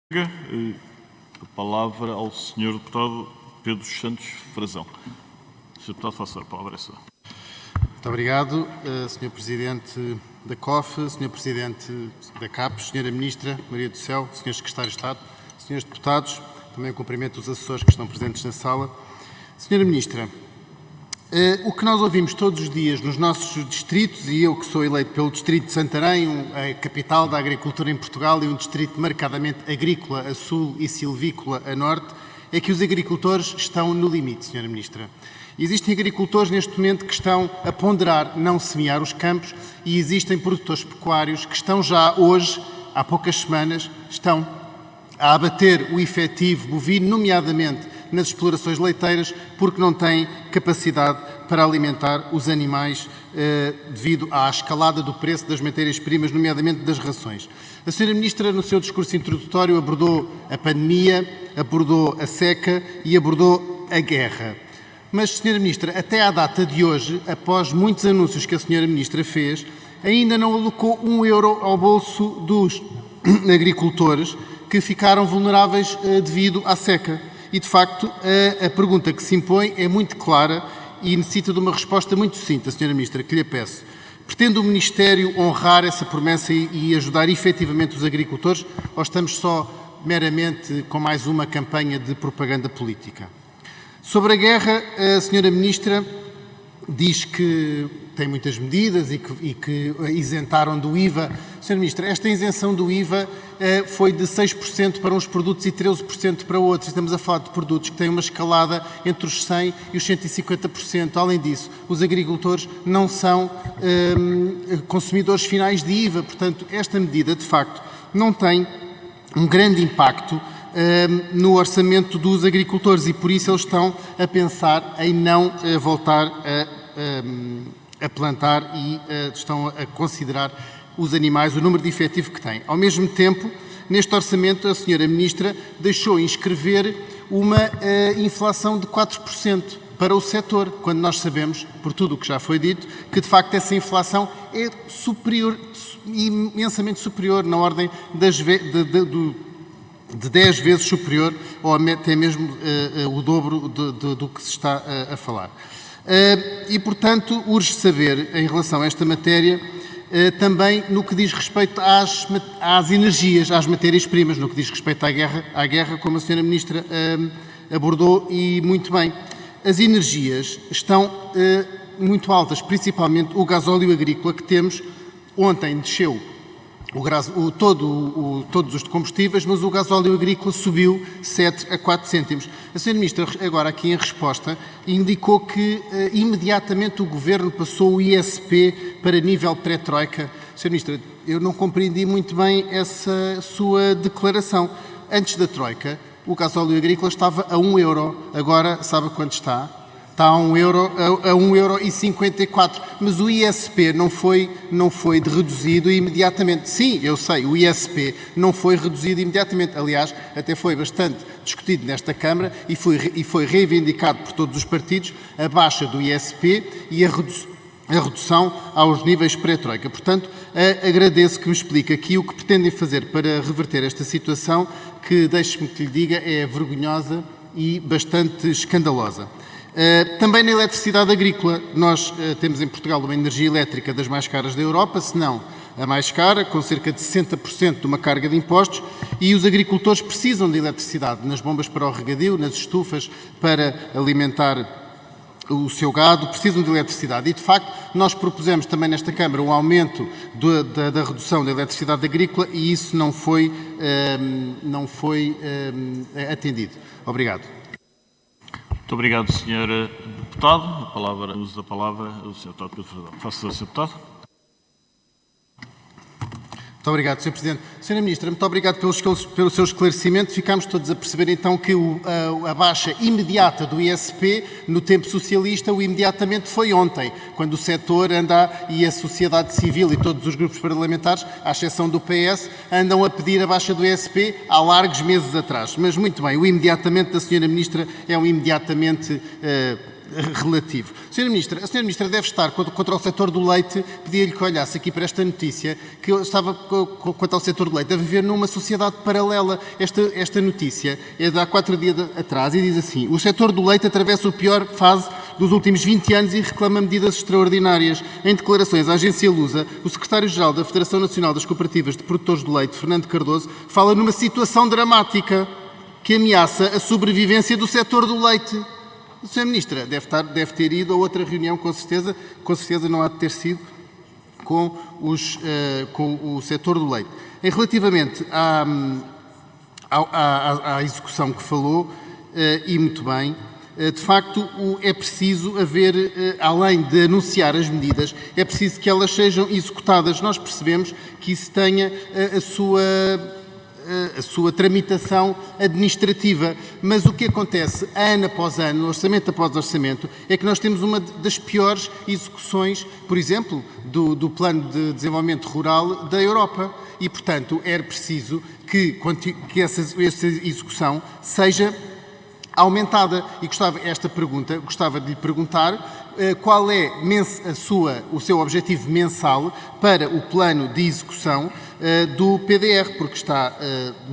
A palavra ao Sr. Deputado Pedro Santos Frazão. Sr. Deputado, faça a palavra essa. Muito obrigado, Sr. Presidente da COF, Sr. Presidente da CAPES, Sra. Ministra Maria do Céu, Sr. Secretário de Estado, Srs. Deputados, também cumprimento os assessores que estão presentes na sala. Sra. Ministra, o que nós ouvimos todos os dias nos nossos distritos, e eu que sou eleito pelo distrito de Santarém, a capital da agricultura em Portugal e um distrito marcadamente agrícola a sul e silvícola a norte, é que os agricultores estão no limite, Sra. Ministra. Existem agricultores neste momento que estão a ponderar não semear os campos e existem produtores pecuários que estão já hoje, há poucas semanas, estão a abater o efetivo bovino, nomeadamente nas explorações leiteiras, porque não têm capacidade para alimentar os animais devido à escalada do preço das matérias-primas, nomeadamente das rações. A Sra. Ministra, no seu discurso introdutório, abordou a pandemia, abordou a seca e abordou a guerra. Mas, Sra. Ministra, até à data de hoje, após muitos anúncios que a Sra. Ministra fez, ainda não alocou €1 ao bolso dos agricultores que ficaram vulneráveis devido à seca. E, de facto, a pergunta que se impõe é muito clara e necessita de uma resposta muito sucinta, Sra. Ministra, que lhe peço. Pretende o Ministério honrar essa promessa e ajudar efetivamente os agricultores, ou estamos só meramente com mais uma campanha de propaganda política? Sobre a guerra, a Sra. Ministra diz que tem muitas medidas e que isentaram do IVA. Sra. Ministra, esta isenção do IVA foi de 6% para uns produtos e 13% para outros. Estamos a falar de produtos que têm uma escalada entre os 100% e os 150%. Além disso, os agricultores não são consumidores finais de IVA. Portanto, esta medida, de facto, não tem um grande impacto no orçamento dos agricultores e por isso eles estão a pensar em não voltar a plantar e estão a considerar os animais, o número de efetivo que têm. Ao mesmo tempo, neste orçamento, a Sra. Ministra deixou inscrever uma inflação de 4% para o setor, quando nós sabemos, por tudo o que já foi dito, que de facto essa inflação é superior, imensamente superior, na ordem de 10 vezes superior, ou até mesmo o dobro do que se está a falar. E, portanto, urge saber, em relação a esta matéria, também no que diz respeito às energias, às matérias-primas, no que diz respeito à guerra, como a Sra. Ministra abordou e muito bem. As energias estão muito altas, principalmente o gasóleo agrícola que temos. Ontem desceu todos os combustíveis, mas o gasóleo agrícola subiu 7 a 4 cêntimos. A Sra. Ministra, agora aqui em resposta, indicou que imediatamente o Governo passou o ISP para nível pré-troika. Sra. Ministra, eu não compreendi muito bem essa sua declaração. Antes da troika, o gasóleo agrícola estava a €1. Agora, sabe quanto está? Está a €1,54, mas o ISP não foi reduzido imediatamente. Sim, eu sei, o ISP não foi reduzido imediatamente. Aliás, até foi bastante discutido nesta Câmara e foi reivindicado por todos os partidos a baixa do ISP e a redução aos níveis pré-troika. Portanto, agradeço que me explique aqui o que pretendem fazer para reverter esta situação que, deixe-me que lhe diga, é vergonhosa e bastante escandalosa. Também na eletricidade agrícola, nós temos em Portugal uma energia elétrica das mais caras da Europa, se não a mais cara, com cerca de 60% de uma carga de impostos, e os agricultores precisam de eletricidade nas bombas para o regadio, nas estufas para alimentar o seu gado, precisam de eletricidade. E, de facto, nós propusemos também nesta Câmara um aumento da redução da eletricidade agrícola e isso não foi atendido. Obrigado. Muito obrigado, Sr. Deputado. Uso da palavra o Sr. Deputado Pedro Frazão. Faça-se, Sr. Deputado. Muito obrigado, Sr. Presidente. Sra. Ministra, muito obrigado pelo seu esclarecimento. Ficámos todos a perceber, então, que a baixa imediata do ISP, no tempo socialista, o imediatamente foi ontem, quando o setor e a sociedade civil e todos os grupos parlamentares, à exceção do PS, andam a pedir a baixa do ISP há largos meses atrás. Mas, muito bem, o imediatamente da Sra. Ministra é um imediatamente relativo. A Sra. Ministra deve estar contra o setor do leite, pedia-lhe que olhasse aqui para esta notícia, que eu estava quanto ao setor do leite, a viver numa sociedade paralela. Esta notícia é de há 4 dias atrás e diz assim: o setor do leite atravessa a pior fase dos últimos 20 anos e reclama medidas extraordinárias. Em declarações à agência Lusa, o secretário-geral da Federação Nacional das Cooperativas de Produtores de Leite, Fernando Cardoso, fala numa situação dramática que ameaça a sobrevivência do setor do leite. A Sra. Ministra deve ter ido a outra reunião, com certeza não há de ter sido com o setor do leite. Relativamente à execução que falou, e muito bem, de facto é preciso haver, além de anunciar as medidas, é preciso que elas sejam executadas. Nós percebemos que isso tenha a sua tramitação administrativa, mas o que acontece ano após ano, orçamento após orçamento, é que nós temos uma das piores execuções, por exemplo, do Plano de Desenvolvimento Rural da Europa. E, portanto, era preciso que essa execução seja aumentada. E gostava de lhe perguntar qual é o seu objetivo mensal para o plano de execução do PDR, porque está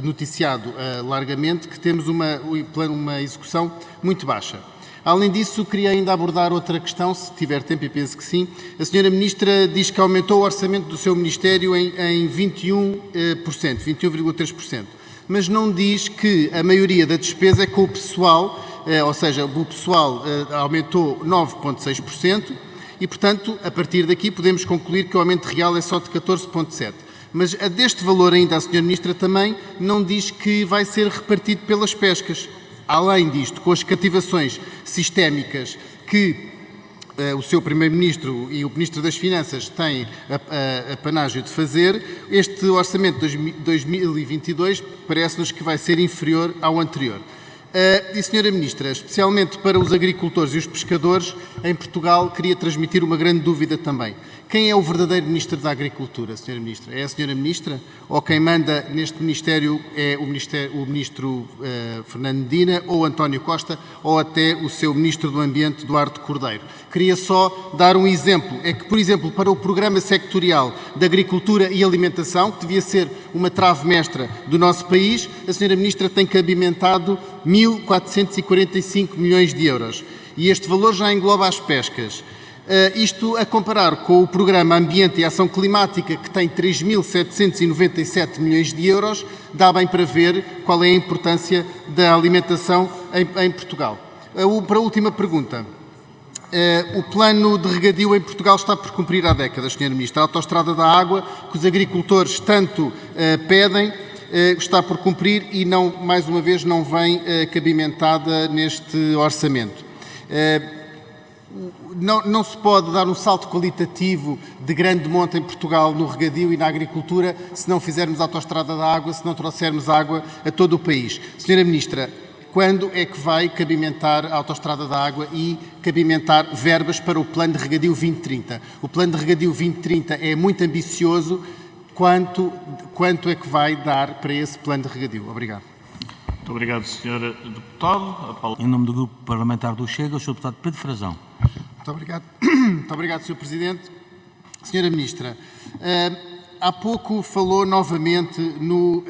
noticiado largamente que temos uma execução muito baixa. Além disso, queria ainda abordar outra questão, se tiver tempo, e penso que sim. A Sra. Ministra diz que aumentou o orçamento do seu Ministério em 21,3%, mas não diz que a maioria da despesa é com o pessoal, ou seja, o pessoal aumentou 9,6% e, portanto, a partir daqui podemos concluir que o aumento real é só de 14,7%. Mas deste valor ainda a Sra. Ministra também não diz que vai ser repartido pelas pescas. Além disto, com as cativações sistémicas que o seu Primeiro-Ministro e o Ministro das Finanças têm a panágio de fazer, este orçamento de 2022 parece-nos que vai ser inferior ao anterior. E, Sra. Ministra, especialmente para os agricultores e os pescadores, em Portugal, queria transmitir uma grande dúvida também. Quem é o verdadeiro Ministro da Agricultura, Sra. Ministra? É a Sra. Ministra? Ou quem manda neste Ministério é o Ministro Fernando Medina, ou António Costa, ou até o seu Ministro do Ambiente, Duarte Cordeiro? Queria só dar um exemplo. É que, por exemplo, para o Programa Sectorial de Agricultura e Alimentação, que devia ser uma trave mestra do nosso país, a Sra. Ministra tem cabimentado 1.445 milhões de euros. E este valor já engloba as pescas. Isto a comparar com o Programa Ambiente e Ação Climática, que tem 3.797 milhões de euros, dá bem para ver qual é a importância da alimentação em Portugal. Para a última pergunta. O plano de regadio em Portugal está por cumprir há décadas, Sra. Ministra. A autoestrada da água, que os agricultores tanto pedem, está por cumprir e, mais uma vez, não vem cabimentada neste orçamento. Não se pode dar um salto qualitativo de grande monta em Portugal no regadio e na agricultura se não fizermos a autoestrada da água, se não trouxermos água a todo o país. Sra. Ministra, quando é que vai cabimentar a autoestrada da água e cabimentar verbas para o Plano de Regadio 2030? O Plano de Regadio 2030 é muito ambicioso. Quanto é que vai dar para esse Plano de Regadio? Obrigado. Muito obrigado, Sr. Deputado. Em nome do Grupo Parlamentar do Chega, o Sr. Deputado Pedro Frazão. Muito obrigado. Muito obrigado, Sr. Presidente. Sra. Ministra, há pouco falou novamente no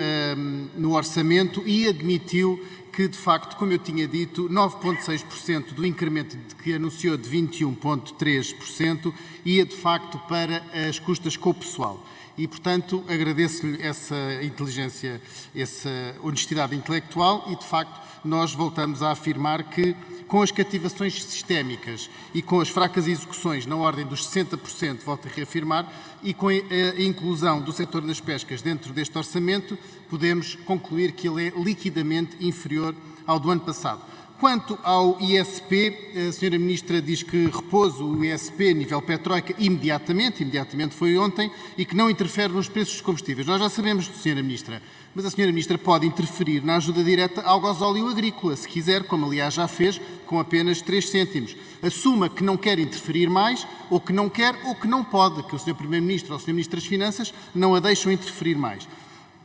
orçamento e admitiu que, de facto, como eu tinha dito, 9,6% do incremento que anunciou de 21,3% ia, de facto, para as custas com o pessoal. E, portanto, agradeço-lhe essa inteligência, essa honestidade intelectual e, de facto, nós voltamos a afirmar que, com as cativações sistémicas e com as fracas execuções na ordem dos 60%, volto a reafirmar, e com a inclusão do setor das pescas dentro deste orçamento, podemos concluir que ele é liquidamente inferior ao do ano passado. Quanto ao ISP, a Sra. Ministra diz que repôs o ISP a nível petroica imediatamente foi ontem, e que não interfere nos preços dos combustíveis. Nós já sabemos, Sra. Ministra, mas a Sra. Ministra pode interferir na ajuda direta ao gasóleo agrícola, se quiser, como aliás já fez, com apenas 3 cêntimos. Assuma que não quer interferir mais, ou que não quer, ou que não pode, que o Sr. Primeiro-Ministro ou o Sr. Ministro das Finanças não a deixam interferir mais.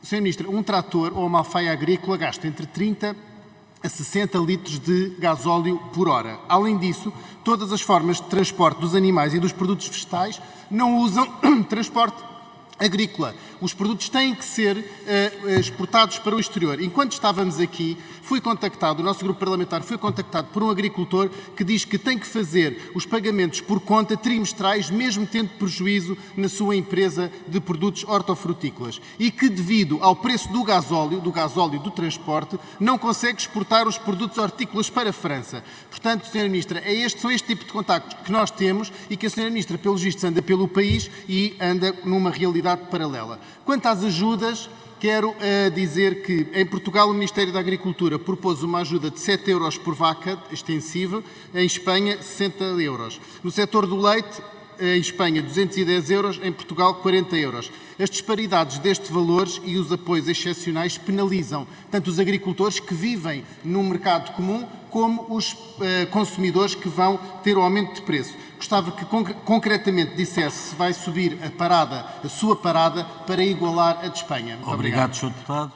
Sra. Ministra, um trator ou uma alfaia agrícola gasta entre 30 a 60 litros de gasóleo por hora. Além disso, todas as formas de transporte dos animais e dos produtos vegetais não usam transporte agrícola. Os produtos têm que ser exportados para o exterior. Enquanto estávamos aqui, o nosso grupo parlamentar foi contactado por um agricultor que diz que tem que fazer os pagamentos por conta trimestrais, mesmo tendo prejuízo na sua empresa de produtos hortofrutícolas, e que, devido ao preço do gasóleo do transporte, não consegue exportar os produtos hortícolas para a França. Portanto, Sra. Ministra, são este tipo de contactos que nós temos e que a Sra. Ministra, pelos vistos, anda pelo país e anda numa realidade paralela. Quanto às ajudas, quero dizer que em Portugal o Ministério da Agricultura propôs uma ajuda de 7 euros por vaca extensiva, em Espanha 60 euros. No setor do leite, em Espanha 210 euros, em Portugal 40 euros. As disparidades destes valores e os apoios excepcionais penalizam tanto os agricultores que vivem num mercado comum como os consumidores que vão ter o aumento de preço. Gostava que concretamente dissesse se vai subir a sua parada para igualar a de Espanha. Muito Obrigado, Sr. Deputado.